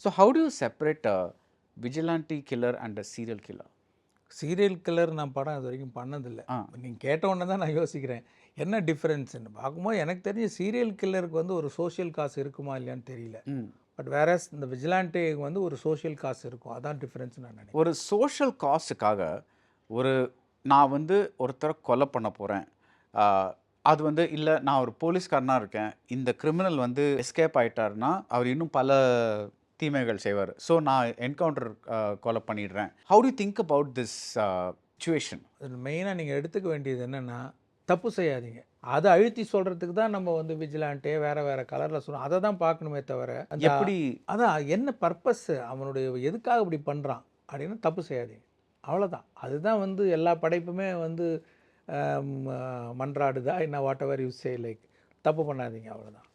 So how to you separate vigilante killer and serial killer? Serial killer நான் படம் இது வரைக்கும் பண்ணதில்லை. நீங்கள் கேட்ட உடனே தான் நான் யோசிக்கிறேன் என்ன டிஃப்ரென்ஸ்ன்னு பார்க்கும்போது. எனக்கு தெரிஞ்ச சீரியல் கில்லருக்கு வந்து ஒரு சோஷியல் காசு இருக்குமா இல்லையான்னு தெரியல. பட் வேற இந்த விஜிலாண்டேக்கு வந்து ஒரு சோஷியல் காசு இருக்கும். அதான் டிஃப்ரென்ஸ் நான் நினைக்கிறேன். ஒரு சோஷியல் காசுக்காக ஒரு நான் வந்து ஒருத்தரை கொலை பண்ண போகிறேன், அது வந்து இல்லை நான் ஒரு போலீஸ்காரனாக இருக்கேன், இந்த கிரிமினல் வந்து எஸ்கேப் ஆகிட்டாருன்னா அவர் இன்னும் பல தீமைகள் செய்வார், ஸோ நான் என்கவுண்டர் கொலை பண்ணிடுறேன். How to think about this situation? மெயினாக நீங்கள் எடுத்துக்க வேண்டியது என்னென்னா, தப்பு செய்யாதீங்க. அதை அழுத்தி சொல்கிறதுக்கு தான் நம்ம வந்து விஜிலாண்டே வேறு வேறு கலரில் சொல்லணும். அதை தான் பார்க்கணுமே தவிர எப்படி அதான் என்ன பர்பஸ், அவனுடைய எதுக்காக இப்படி பண்ணுறான் அப்படின்னு தப்பு செய்யாதீங்க, அவ்வளோதான். அதுதான் வந்து எல்லா படைப்புமே வந்து மன்றாடுதா என்ன what ever you say, like தப்பு பண்ணாதீங்க, அவ்வளோதான்.